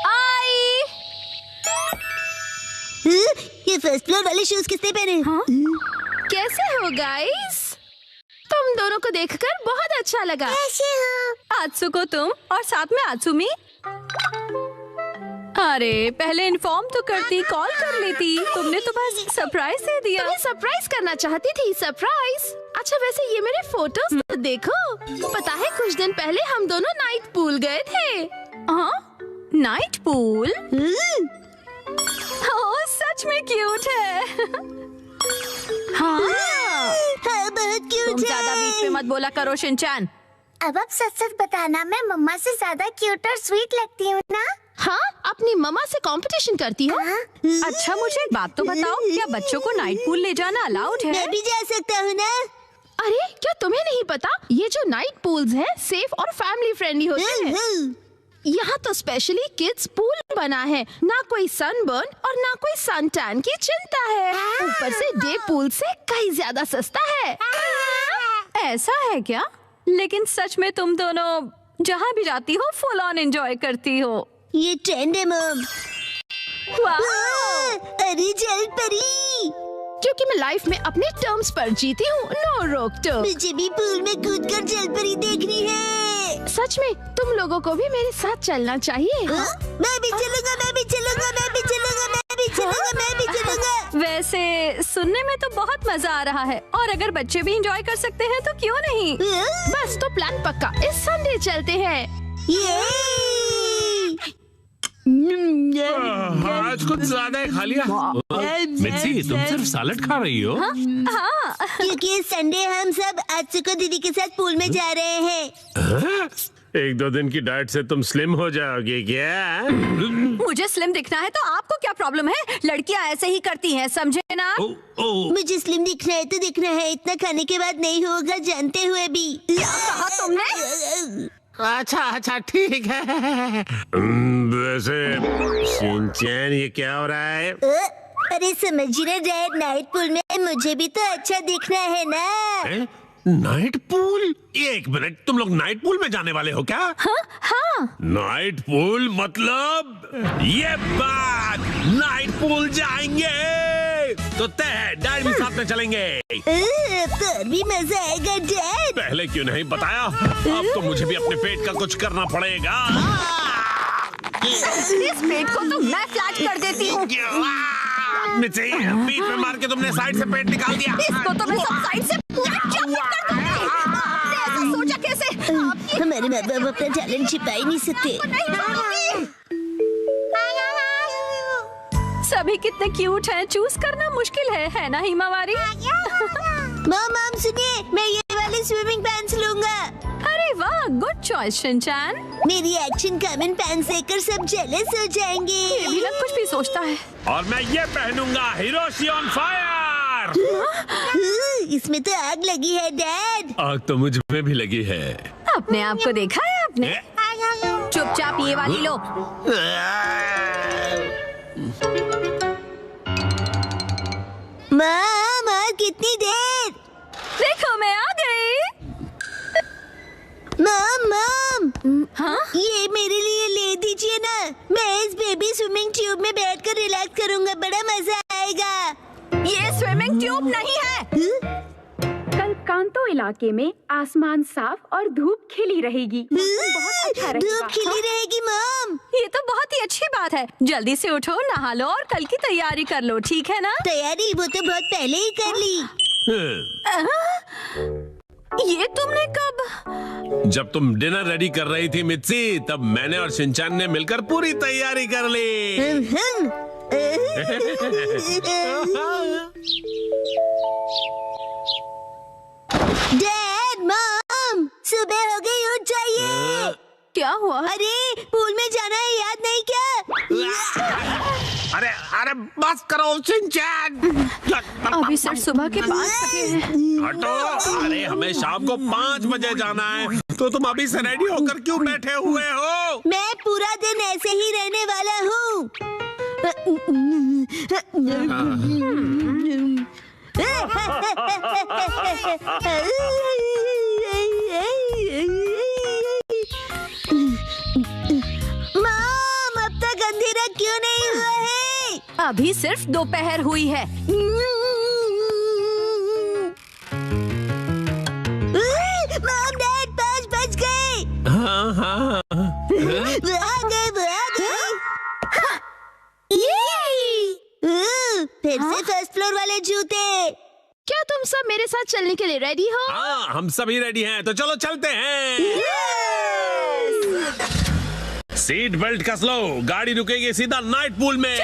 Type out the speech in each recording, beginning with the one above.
आई। ये first floor वाले shoes किसने पहने? हाँ? कैसे हो गाइस? तुम दोनों को देखकर बहुत अच्छा लगा। कैसे हो? आत्सुको तुम और साथ में आत्सुमी। अरे पहले इन्फॉर्म तो करती, कॉल कर लेती। तुमने तो बस सरप्राइज दे दिया। तुम्हें सरप्राइज करना चाहती थी। सरप्राइज। अच्छा वैसे ये मेरे फोटोज तो देखो। पता है कुछ दिन पहले हम दोनों नाइट पूल गए थे। हाँ, नाइट पूल। ओह सच में क्यूट है। हाँ, हाँ बहुत क्यूट तुम ज्यादा बीच में मत बोला करो शिनचैन। अब आप सच सच बताना, मैं मम्मा से ज्यादा क्यूट और स्वीट लगती हूँ ना? हाँ, अपनी मम्मा से कंपटीशन करती हो? अच्छा मुझे एक बात तो बताओ, क्या बच्चों को नाइट पूल ले जाना अलाउड है? मैं भी जा सकता हूँ ना? अरे क्या तुम्हें नहीं पता, ये जो नाइट पूल्स हैं सेफ और फैमिली फ्रेंडली होते हैं। यहाँ तो स्पेशली किड्स पूल बना है। ना कोई सनबर्न और ना कोई सन टैन की चिंता है। ऊपर से डे पूल से कहीं ज्यादा सस्ता है। ऐसा है क्या? लेकिन सच में तुम दोनों जहाँ भी जाती हो फुल ऑन एंजॉय करती हो। ये ट्रेंड है मम। अरे जल परी, क्योंकि मैं लाइफ में अपने टर्म्स पर जीती हूँ। नो रोक टोक। मुझे भी पूल में कूदकर जल परी देखनी है। सच में तुम लोगों को भी मेरे साथ चलना चाहिए। मैं भी चलूंगा, मैं भी चलूंगा, मैं भी चलूंगा, मैं भी चलूंगा, मैं भी चलूंगा। वैसे सुनने में तो बहुत मजा आ रहा है, और अगर बच्चे भी एंजॉय कर सकते हैं तो क्यों नहीं। बस तो प्लान पक्का, इस संडे चलते हैं। आज कुछ ज्यादा ही खा लिया। मिर्ची तुम सिर्फ सैलेड खा रही हो? हाँ। क्योंकि संडे हम सब आत्सुको दीदी के साथ पूल में जा रहे हैं। एक दो दिन की डाइट से तुम स्लिम हो जाओगे क्या? मुझे स्लिम दिखना है तो आपको क्या प्रॉब्लम है? लड़कियां ऐसे ही करती हैं, समझे ना? मुझे स्लिम दिखना है तो दिखना है, इतना खाने के बाद नहीं होगा जानते हुए भी। क्या कहा तुमने? अच्छा ठीक है। वैसे शिनचैन ये क्या हो रहा है? अरे समझिए ना डैड, नाइट पूल में मुझे भी तो अच्छा दिखना है ना। Night pool? एक मिनट, तुम लोग नाइट पूल में जाने वाले हो क्या? हाँ। नाइट पूल मतलब ये बात, नाइट पूल जाएंगे तो तय है, डैड भी साथ में चलेंगे। तो भी मजा आएगा डैड। पहले क्यों नहीं बताया? अब तो मुझे भी अपने पेट का कुछ करना पड़ेगा। इस पेट को तो मैं फ्लैट कर देती हूँ। पीठ में मार के तुमने साइड से पेट निकाल दिया। इसको तो मैं सब साइड से पूरा चॉप कर दूंगी। आपने ऐसा सोचा कैसे? हमारे माँ बाप अपना टैलेंट छिपा ही नहीं सकते। सभी कितने क्यूट हैं, चूज करना मुश्किल है ना हिमावारी? मॉम सुनिए, मैं ये वाले स्विमिंग पैंट्स लूंगा। अरे वाह, गुड चॉइस शिनचैन। मेरी एक्शन कॉमन पैंट्स देखकर सब जेलस हो जाएंगे। ये भी ना कुछ भी सोचता है। और मैं ये पहनूंगा, हिरोशी ऑन फायर। इसमें तो आग लगी है डैड। आग तो मुझ में भी लगी है। अपने आप को देखा है आपने? चुपचाप ये वाली लो। माँ कितनी देर? देखो मैं आ गई। मॉम हाँ? ये मेरे लिए ले दीजिए ना। मैं इस बेबी स्विमिंग ट्यूब में बैठकर रिलैक्स करूंगा, बड़ा मजा आएगा। ये स्विमिंग ट्यूब नहीं है। कल कांतो इलाके में आसमान साफ और धूप खिली रहेगी। मौसम बहुत अच्छा रहेगा। धूप खिली रहेगी मॉम। ये तो बहुत ही अच्छी बात है। जल्दी से उठो, नहा लो और कल की तैयारी कर लो, ठीक है ना? तैयारी वो तो बहुत पहले ही कर ली। ये तुमने कब? जब तुम डिनर रेडी कर रही थी मित्सी, तब मैंने और शिनचैन ने मिलकर पूरी तैयारी कर ली। डैड मॉम सुबह हो गई, उठ जाइए। क्या हुआ? अरे पूल में जाना है, याद नहीं क्या? अरे बस करो शिनचैन। अभी सिर्फ सुबह के 5 बजे हैं। हटो। अरे हमें शाम को 5 बजे जाना है, तो तुम अभी से रेडी होकर क्यों बैठे हुए हो? मैं पूरा दिन ऐसे ही रहने वाला हूँ। अभी सिर्फ दोपहर हुई है। मॉम डैड 5 बज गए। हाँ हाँ वो आ गए। फिर से फर्स्ट फ्लोर वाले जूते। क्या तुम सब मेरे साथ चलने के लिए रेडी हो? हाँ, हम सभी रेडी हैं, तो चलो चलते हैं। सीट बेल्ट कस लो, गाड़ी रुकेगी सीधा नाइट पूल में।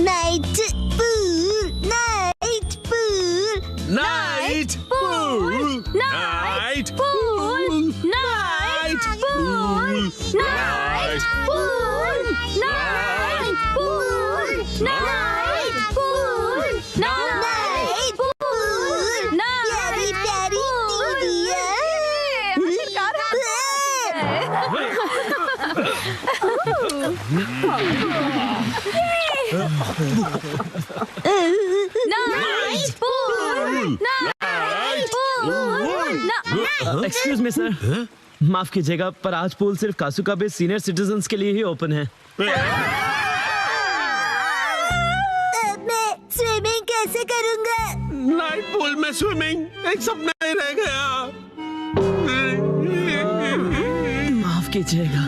Night pool, night pool, night pool, night pool, night pool, night pool, night pool, night pool, night pool. प्यारी प्यारी एक्सक्यूज मी सर, माफ कीजिएगा पर आज पूल सिर्फ कासुका बे सीनियर सिटीजन्स के लिए ही ओपन है। मैं स्विमिंग कैसे करूँगा? नाइट पूल में स्विमिंग एक सपना ही रह गया। माफ कीजिएगा।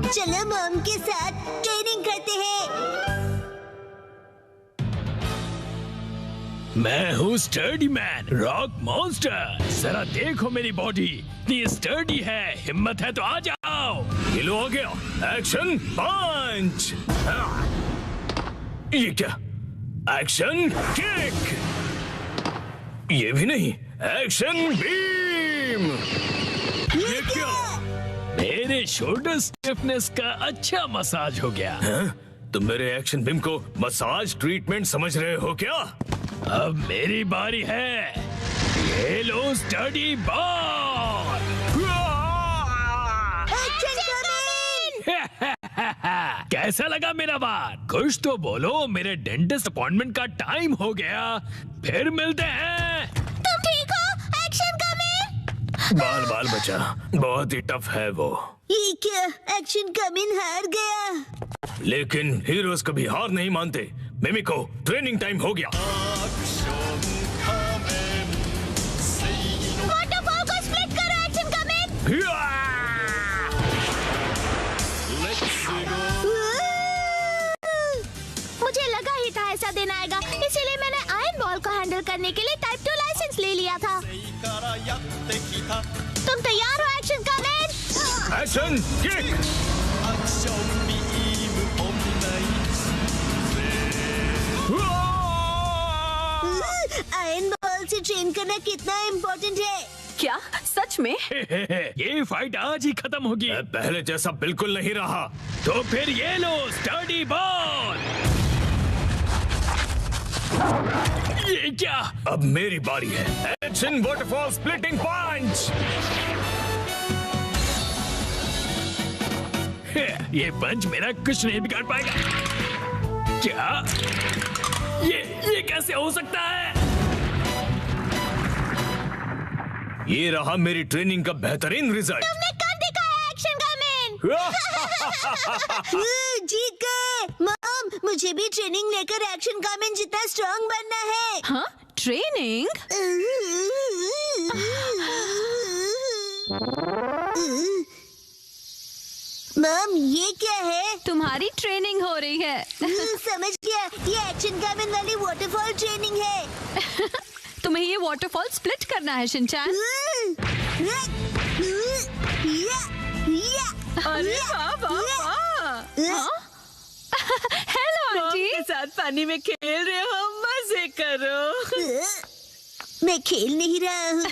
चलो मॉम के साथ ट्रेनिंग करते हैं। मैं हूँ स्टर्डी मैन, रॉक मॉन्स्टर। जरा देखो मेरी बॉडी इतनी स्टर्डी है, हिम्मत है तो आ जाओ। ये लो, आ गया। एक्शन पंच। ये क्या? Action kick. ये भी नहीं। Action beam. ये क्या? मेरे शोल्डर स्टिफनेस का अच्छा मसाज हो गया। तुम मेरे एक्शन बीम को मसाज ट्रीटमेंट समझ रहे हो क्या? अब मेरी बारी है। ये लो स्टडी बॉल। कैसा लगा मेरा बार? कुछ तो बोलो। मेरे डेंटिस्ट अपॉइंटमेंट का टाइम हो गया, फिर मिलते हैं। तुम ठीक हो? Action coming. बाल बाल बचा, बहुत ही टफ है वो। ये क्या? एक्शन कमिंग हार गया। लेकिन हीरोज कभी हार नहीं मानते। मिमिको, ट्रेनिंग टाइम हो गया। वाटरफॉल को स्प्लिट करो। Action coming. मुझे लगा ही था ऐसा दिन आएगा, इसीलिए मैंने आयरन बॉल को हैंडल करने के लिए टाइप 2 लाइसेंस ले लिया था। तुम तैयार हो? Action coming. Action kick. Iron ball से ट्रेन करना कितना इम्पोर्टेंट है। क्या सच में? ये फाइट आज ही खत्म होगी। पहले जैसा बिल्कुल नहीं रहा। तो फिर ये लो स्टडी बॉल। ये क्या? अब मेरी बारी है। एक्शन वाटरफॉल स्प्लिटिंग पंच। ये पंच मेरा कुछ नहीं बिगाड़ पाएगा। क्या? ये कैसे हो सकता है? ये रहा मेरी ट्रेनिंग का बेहतरीन रिजल्ट। तुमने कर दिखाया एक्शन कमिंग। जीत गए। मॉम, मुझे भी ट्रेनिंग लेकर एक्शन कमिंग जितना स्ट्रांग बनना है। हाँ, ट्रेनिंग? मॉम, ये क्या है? तुम्हारी ट्रेनिंग हो रही है। समझ गया, ये एक्शन कमिंग वाली वाटरफॉल ट्रेनिंग है। तुम्हें ये वाटरफॉल स्प्लिट करना है शिनचैन। अरे वाह वाह वाह। Hello aunty. के साथ पानी में खेल रहे हो, मजे करो। मैं खेल नहीं रहा हूँ।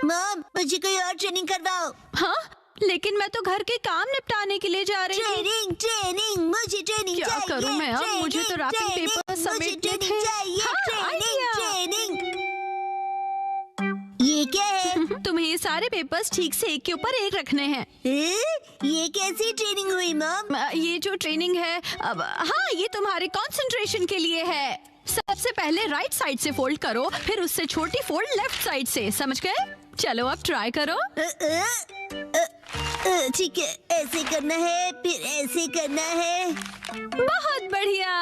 मॉम, मुझे कोई और ट्रेनिंग करवाओ। हाँ, लेकिन मैं तो घर के काम निपटाने के लिए जा रही हूँ। ट्रेनिंग, मुझे ट्रेनिंग क्या चाहिए। करूँ मैं अब? मुझे तो रैपिंग ट्रेनिंग, पेपर मुझे समेटने ट्रेनिंग थे। चाहिए। हाँ, आइडिया। ट्रेनिंग। ये क्या है? तुम्हें ये सारे पेपर्स ठीक से एक के ऊपर एक रखने हैं। ये कैसी ट्रेनिंग हुई मॉम? ये जो ट्रेनिंग है, अब हाँ, ये तुम्हारे कंसंट्रेशन के लिए है। सबसे पहले राइट साइड से फोल्ड करो, फिर उससे छोटी फोल्ड लेफ्ट साइड से, समझ गए? चलो अब ट्राई करो। ठीक है, ऐसे करना है, फिर ऐसे करना है। बहुत बढ़िया।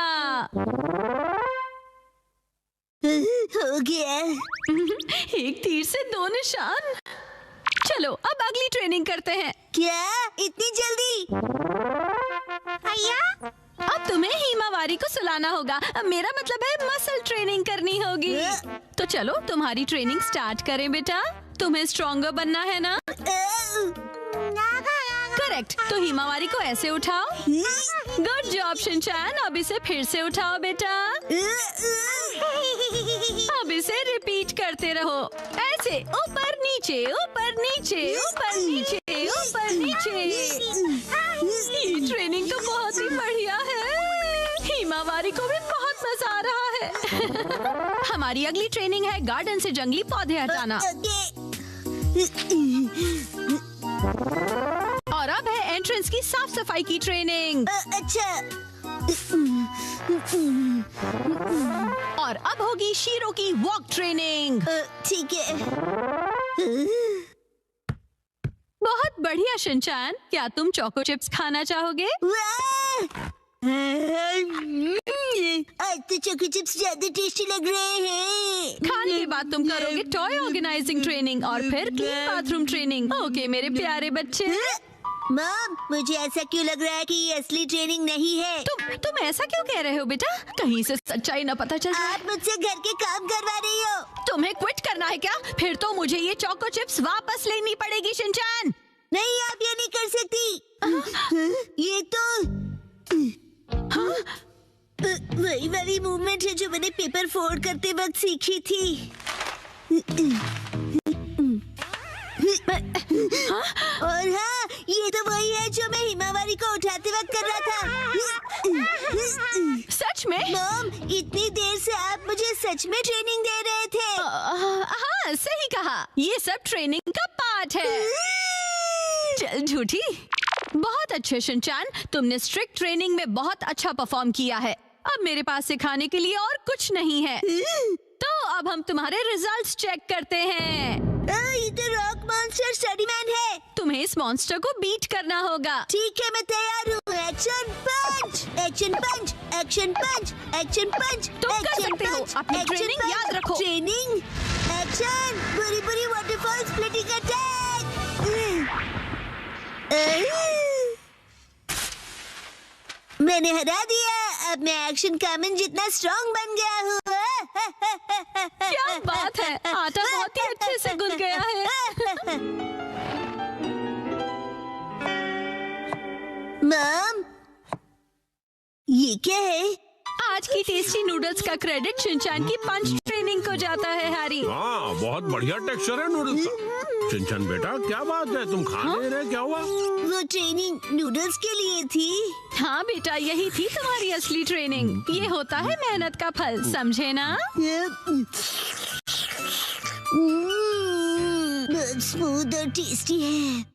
हो गया। एक तीर से 2 निशान। चलो अब अगली ट्रेनिंग करते हैं। क्या इतनी जल्दी? अब तुम्हें हिमावारी को सुलाना होगा। अब मेरा मतलब है मसल ट्रेनिंग करनी होगी। तो चलो तुम्हारी ट्रेनिंग स्टार्ट करें बेटा। तुम्हें स्ट्रॉन्गर बनना है ना? करेक्ट। तो हिमावारी को ऐसे उठाओ। Good job Shinchan. अब इसे फिर से उठाओ बेटा। अब इसे रिपीट करते रहो, ऐसे ऊपर नीचे ऊपर नीचे ऊपर नीचे ऊपर नीचे। ये ट्रेनिंग तो बहुत ही बढ़िया है। हिमावारी को भी बहुत मजा आ रहा है। हमारी अगली ट्रेनिंग है गार्डन से जंगली पौधे हटाना। और अब है एंट्रेंस की साफ सफाई की ट्रेनिंग। अच्छा। और अब होगी शीरो की वॉक ट्रेनिंग। ठीक है। बहुत बढ़िया शिनचैन। क्या तुम चोको चिप्स खाना चाहोगे? आज तो चोको चिप्स ज्यादा टेस्टी लग रहे हैं। खाने के बाद तुम करोगे टॉय ऑर्गेनाइजिंग ट्रेनिंग और फिर क्लीन बाथरूम ट्रेनिंग। ओके मेरे प्यारे बच्चे। मॉम, मुझे ऐसा क्यों लग रहा है कि ये असली ट्रेनिंग नहीं है? तुम ऐसा क्यों कह रहे हो बेटा? कहीं से सच्चाई न पता चल जाए। आप मुझसे घर के काम करवा रही हो। तुम्हें क्विट करना है क्या? फिर तो मुझे ये चोको चिप्स वापस लेनी पड़ेगी शिनचैन। नहीं, आप ये नहीं कर सकती। ये तो वही वाली मूवमेंट है जो मैंने पेपर फोल्ड करते वक्त सीखी थी। और हाँ, ये तो वही है जो मैं हिमावारी को उठाते वक्त कर रहा था। सच में? मॉम, इतनी देर से आप मुझे सच में ट्रेनिंग दे रहे थे। हाँ सही कहा। ये सब ट्रेनिंग का पार्ट है। चल झूठी। बहुत अच्छे शिनचैन, तुमने स्ट्रिक्ट ट्रेनिंग में बहुत अच्छा परफॉर्म किया है। अब मेरे पास सिखाने के लिए और कुछ नहीं है। तो अब हम तुम्हारे रिजल्ट्स चेक करते हैं। ये तो रॉक मॉन्स्टर स्टडीमैन है। तुम्हें इस मॉन्स्टर को बीट करना होगा। ठीक है, मैं तैयार हूँ। एक्शन पंच, एक्शन पंच, एक्शन पंच, एक्शन पंच। तुम कर सकते हो। अपनी ट्रेनिंग याद रखो। ट्रेनिंग, एक्शन, बुरी बुरी वाटरफॉल स्प्लिटिंग अटैक। मैंने हरा दिया। अब मैं एक्शन कामन जितना स्ट्रॉन्ग बन गया हूँ। क्या बात है, आटा बहुत ही अच्छे से गूंथ गया है। मॉम, ये क्या है? आज की टेस्टी नूडल्स का क्रेडिट शिनचैन की पंच ट्रेनिंग को जाता है हैरी। हाँ, बहुत बढ़िया टेक्सचर है नूडल्स का। शिनचैन बेटा, क्या बात है, तुम खा नहीं रहे? क्या हुआ? वो ट्रेनिंग नूडल्स के लिए थी। हाँ बेटा, यही थी तुम्हारी असली ट्रेनिंग। ये होता है मेहनत का फल, समझे ना? बहुत स्मूथ और टेस्टी है।